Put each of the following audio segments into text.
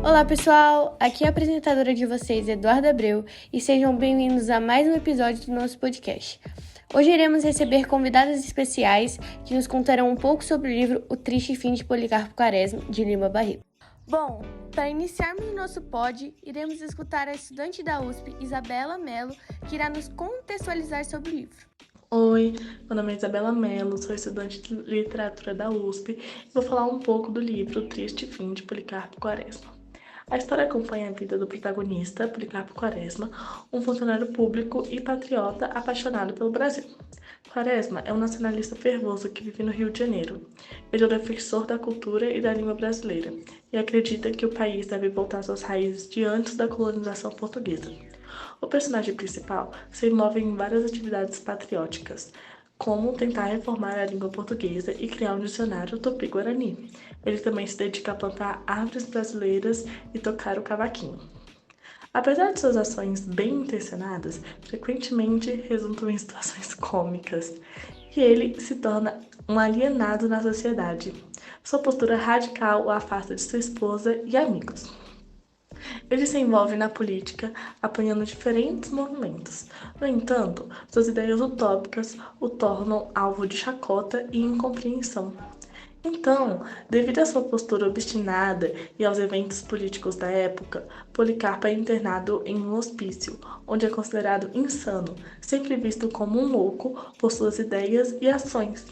Olá pessoal, aqui é a apresentadora de vocês, Eduarda Abreu, e sejam bem-vindos a mais um episódio do nosso podcast. Hoje iremos receber convidadas especiais que nos contarão um pouco sobre o livro O Triste Fim de Policarpo Quaresma, de Lima Barreto. Bom, para iniciarmos o nosso pod, iremos escutar a estudante da USP, Isabela Mello, que irá nos contextualizar sobre o livro. Oi, meu nome é Isabela Mello, sou estudante de literatura da USP e vou falar um pouco do livro O Triste Fim de Policarpo Quaresma. A história acompanha a vida do protagonista, Policarpo Quaresma, um funcionário público e patriota apaixonado pelo Brasil. Quaresma é um nacionalista fervoroso que vive no Rio de Janeiro. Ele é um defensor da cultura e da língua brasileira e acredita que o país deve voltar às suas raízes de antes da colonização portuguesa. O personagem principal se envolve em várias atividades patrióticas, como tentar reformar a língua portuguesa e criar um dicionário tupi-guarani. Ele também se dedica a plantar árvores brasileiras e tocar o cavaquinho. Apesar de suas ações bem intencionadas, frequentemente resultam em situações cômicas, e ele se torna um alienado na sociedade. Sua postura radical o afasta de sua esposa e amigos. Ele se envolve na política, apoiando diferentes movimentos. No entanto, suas ideias utópicas o tornam alvo de chacota e incompreensão. Então, devido à sua postura obstinada e aos eventos políticos da época, Policarpo é internado em um hospício, onde é considerado insano, sempre visto como um louco por suas ideias e ações.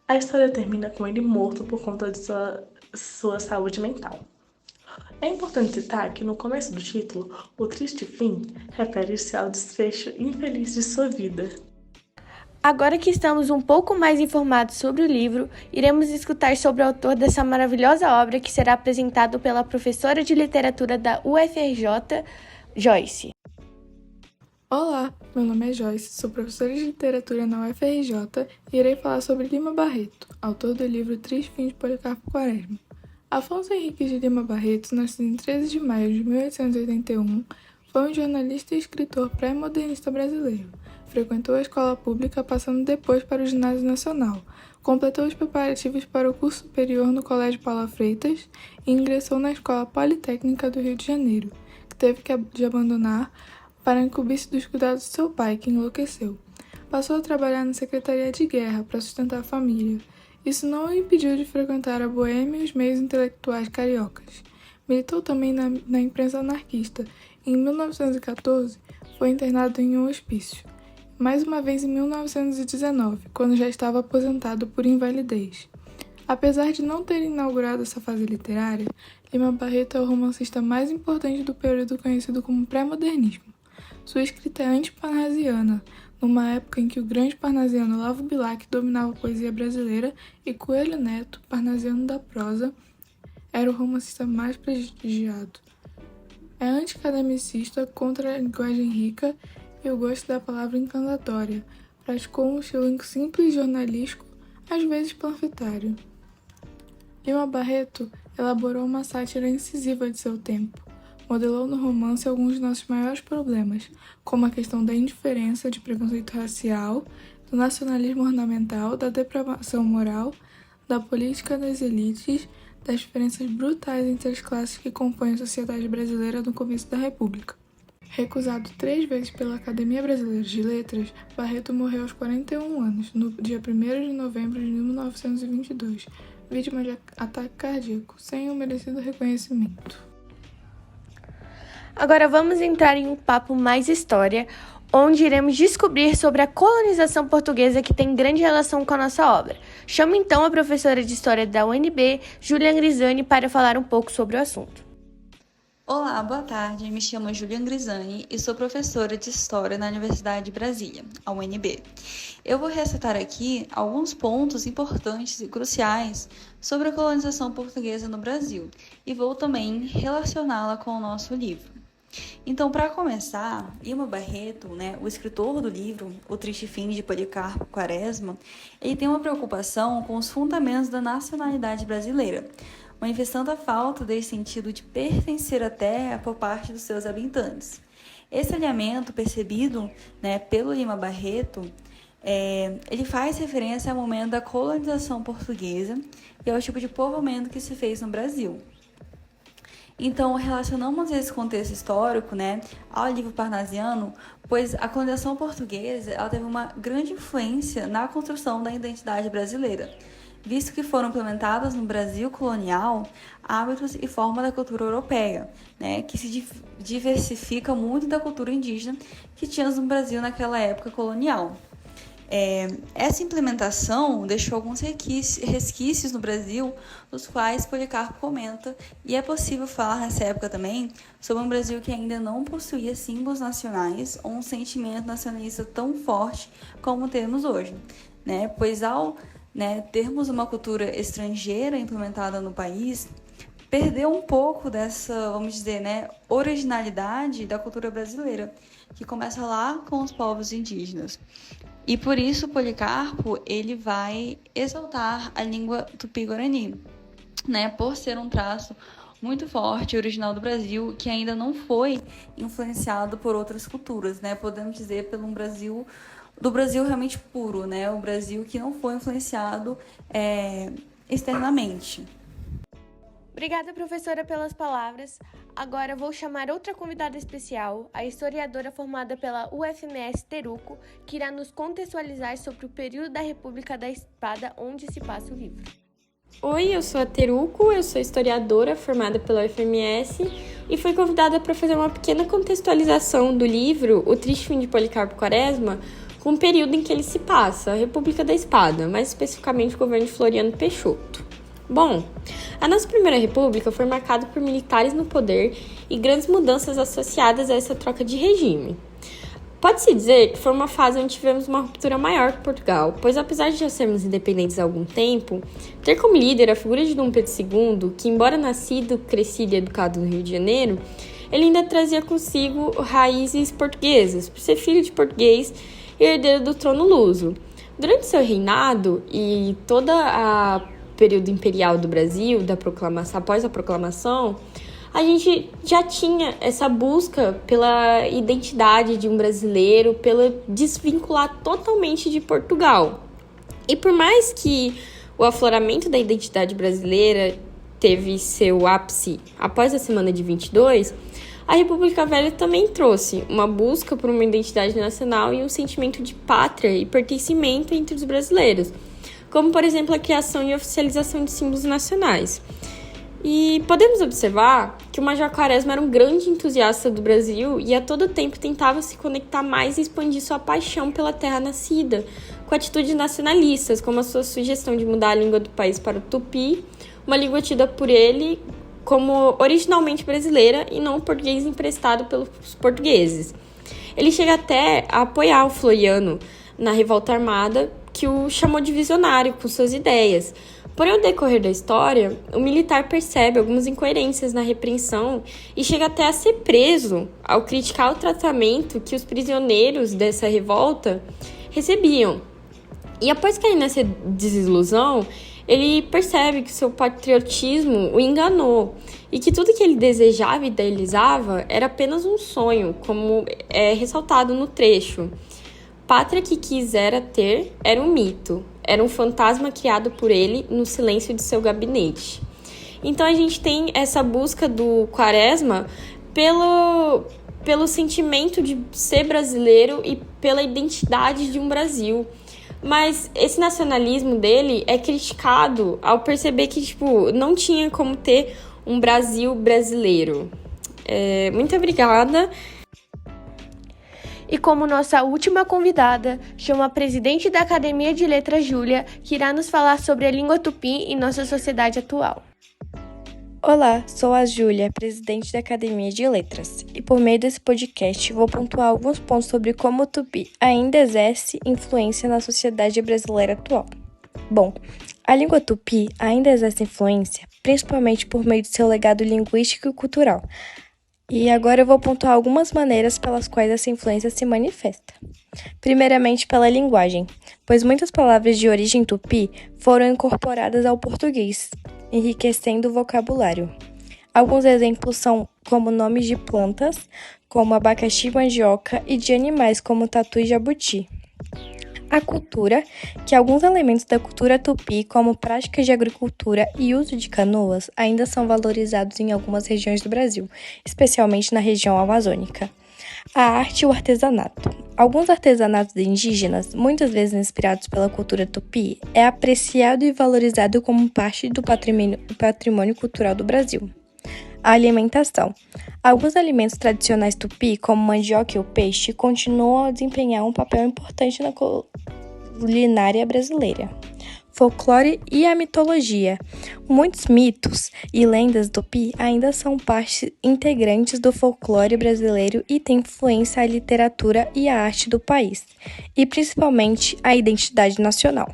A história termina com ele morto por conta de sua saúde mental. É importante citar que no começo do título, o triste fim refere-se ao desfecho infeliz de sua vida. Agora que estamos um pouco mais informados sobre o livro, iremos escutar sobre o autor dessa maravilhosa obra que será apresentado pela professora de literatura da UFRJ, Joyce. Olá, meu nome é Joyce, sou professora de literatura na UFRJ e irei falar sobre Lima Barreto, autor do livro O Triste Fim de Policarpo Quaresma. Afonso Henriques de Lima Barreto, nascido em 13 de maio de 1881, foi um jornalista e escritor pré-modernista brasileiro. Frequentou a escola pública, passando depois para o Ginásio Nacional. Completou os preparativos para o curso superior no Colégio Paula Freitas e ingressou na Escola Politécnica do Rio de Janeiro, que teve de abandonar para incumbir-se dos cuidados de seu pai, que enlouqueceu. Passou a trabalhar na Secretaria de Guerra para sustentar a família. Isso não o impediu de frequentar a boêmia e os meios intelectuais cariocas. Militou também na imprensa anarquista e, em 1914, foi internado em um hospício. Mais uma vez em 1919, quando já estava aposentado por invalidez. Apesar de não ter inaugurado essa fase literária, Lima Barreto é o romancista mais importante do período conhecido como pré-modernismo. Sua escrita é anti-parnasiana, numa época em que o grande parnasiano Olavo Bilac dominava a poesia brasileira e Coelho Neto, parnasiano da prosa, era o romancista mais prestigiado. É anti-academicista, contra a linguagem rica e o gosto da palavra encantatória. Praticou um estilo simples jornalístico, às vezes panfletário. Lima Barreto elaborou uma sátira incisiva de seu tempo. Modelou no romance alguns de nossos maiores problemas, como a questão da indiferença, de preconceito racial, do nacionalismo ornamental, da depravação moral, da política das elites, das diferenças brutais entre as classes que compõem a sociedade brasileira no começo da República. Recusado 3 vezes pela Academia Brasileira de Letras, Barreto morreu aos 41 anos, no dia 1º de novembro de 1922, vítima de ataque cardíaco, sem o merecido reconhecimento. Agora vamos entrar em um papo mais história, onde iremos descobrir sobre a colonização portuguesa que tem grande relação com a nossa obra. Chamo então a professora de História da UNB, Julian Grisani, para falar um pouco sobre o assunto. Olá, boa tarde. Me chamo Julian Grisani e sou professora de História na Universidade de Brasília, a UNB. Eu vou ressaltar aqui alguns pontos importantes e cruciais sobre a colonização portuguesa no Brasil e vou também relacioná-la com o nosso livro. Então, para começar, Lima Barreto, o escritor do livro O Triste Fim de Policarpo Quaresma, ele tem uma preocupação com os fundamentos da nacionalidade brasileira, manifestando a falta desse sentido de pertencer à terra por parte dos seus habitantes. Esse alinhamento percebido pelo Lima Barreto, ele faz referência ao momento da colonização portuguesa e ao tipo de povoamento que se fez no Brasil. Então, relacionamos esse contexto histórico, né, ao livro parnasiano, pois a colonização portuguesa ela teve uma grande influência na construção da identidade brasileira, visto que foram implementadas no Brasil colonial hábitos e forma da cultura europeia, né, que se diversifica muito da cultura indígena que tínhamos no Brasil naquela época colonial. Essa implementação deixou alguns resquícios no Brasil, dos quais Policarpo comenta, e é possível falar nessa época também sobre um Brasil que ainda não possuía símbolos nacionais ou um sentimento nacionalista tão forte como temos hoje, né? Pois ao termos uma cultura estrangeira implementada no país, perdeu um pouco dessa, vamos dizer, originalidade da cultura brasileira, que começa lá com os povos indígenas. E por isso Policarpo ele vai exaltar a língua tupi-guarani, né, por ser um traço muito forte, original do Brasil, que ainda não foi influenciado por outras culturas, né? Podemos dizer do Brasil realmente puro, né? O Brasil que não foi influenciado externamente. Obrigada, professora, pelas palavras. Agora vou chamar outra convidada especial, a historiadora formada pela UFMS Teruco, que irá nos contextualizar sobre o período da República da Espada, onde se passa o livro. Oi, eu sou a Teruco, eu sou historiadora formada pela UFMS e fui convidada para fazer uma pequena contextualização do livro O Triste Fim de Policarpo Quaresma, com o período em que ele se passa, a República da Espada, mais especificamente o governo de Floriano Peixoto. Bom, a nossa Primeira República foi marcada por militares no poder e grandes mudanças associadas a essa troca de regime. Pode-se dizer que foi uma fase onde tivemos uma ruptura maior com Portugal, pois apesar de já sermos independentes há algum tempo, ter como líder a figura de Dom Pedro II, que embora nascido, crescido e educado no Rio de Janeiro, ele ainda trazia consigo raízes portuguesas, por ser filho de português e herdeiro do trono luso. Durante seu reinado e toda a período imperial do Brasil, após a proclamação, a gente já tinha essa busca pela identidade de um brasileiro, pela desvincular totalmente de Portugal. E por mais que o afloramento da identidade brasileira teve seu ápice após a Semana de 22, a República Velha também trouxe uma busca por uma identidade nacional e um sentimento de pátria e pertencimento entre os brasileiros, como, por exemplo, a criação e oficialização de símbolos nacionais. E podemos observar que o Major Quaresma era um grande entusiasta do Brasil e a todo tempo tentava se conectar mais e expandir sua paixão pela terra nascida, com atitudes nacionalistas, como a sua sugestão de mudar a língua do país para o tupi, uma língua tida por ele como originalmente brasileira e não o português emprestado pelos portugueses. Ele chega até a apoiar o Floriano na revolta armada, que o chamou de visionário com suas ideias. Porém, ao decorrer da história, o militar percebe algumas incoerências na repreensão e chega até a ser preso ao criticar o tratamento que os prisioneiros dessa revolta recebiam. E após cair nessa desilusão, ele percebe que seu patriotismo o enganou e que tudo que ele desejava e idealizava era apenas um sonho, como é ressaltado no trecho. Pátria que quisera ter era um mito, era um fantasma criado por ele no silêncio de seu gabinete. Então a gente tem essa busca do Quaresma pelo sentimento de ser brasileiro e pela identidade de um Brasil. Mas esse nacionalismo dele é criticado ao perceber que não tinha como ter um Brasil brasileiro. Muito obrigada. E como nossa última convidada, chamo a presidente da Academia de Letras, Júlia, que irá nos falar sobre a língua tupi em nossa sociedade atual. Olá, sou a Júlia, presidente da Academia de Letras, e por meio desse podcast vou pontuar alguns pontos sobre como o tupi ainda exerce influência na sociedade brasileira atual. Bom, a língua tupi ainda exerce influência, principalmente por meio de seu legado linguístico e cultural. E agora eu vou pontuar algumas maneiras pelas quais essa influência se manifesta. Primeiramente pela linguagem, pois muitas palavras de origem tupi foram incorporadas ao português, enriquecendo o vocabulário. Alguns exemplos são como nomes de plantas, como abacaxi, mandioca, e de animais, como tatu e jabuti. A cultura, que alguns elementos da cultura tupi, como práticas de agricultura e uso de canoas, ainda são valorizados em algumas regiões do Brasil, especialmente na região amazônica. A arte e o artesanato. Alguns artesanatos indígenas, muitas vezes inspirados pela cultura tupi, é apreciado e valorizado como parte do patrimônio cultural do Brasil. A alimentação. Alguns alimentos tradicionais tupi, como mandioca e o peixe, continuam a desempenhar um papel importante na culinária brasileira. Folclore e a mitologia. Muitos mitos e lendas tupi ainda são parte integrantes do folclore brasileiro e têm influência à literatura e à arte do país, e principalmente à identidade nacional.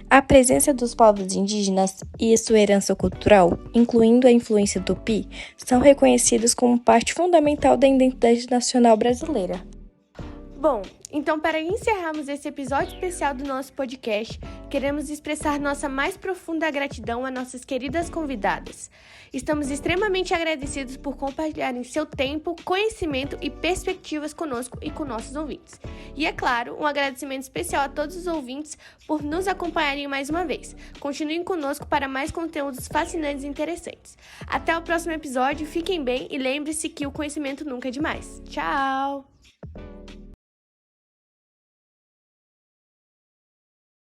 A presença dos povos indígenas e sua herança cultural, incluindo a influência tupi, são reconhecidos como parte fundamental da identidade nacional brasileira. Bom, então para encerrarmos esse episódio especial do nosso podcast, queremos expressar nossa mais profunda gratidão a nossas queridas convidadas. Estamos extremamente agradecidos por compartilharem seu tempo, conhecimento e perspectivas conosco e com nossos ouvintes. E é claro, um agradecimento especial a todos os ouvintes por nos acompanharem mais uma vez. Continuem conosco para mais conteúdos fascinantes e interessantes. Até o próximo episódio, fiquem bem e lembre-se que o conhecimento nunca é demais. Tchau!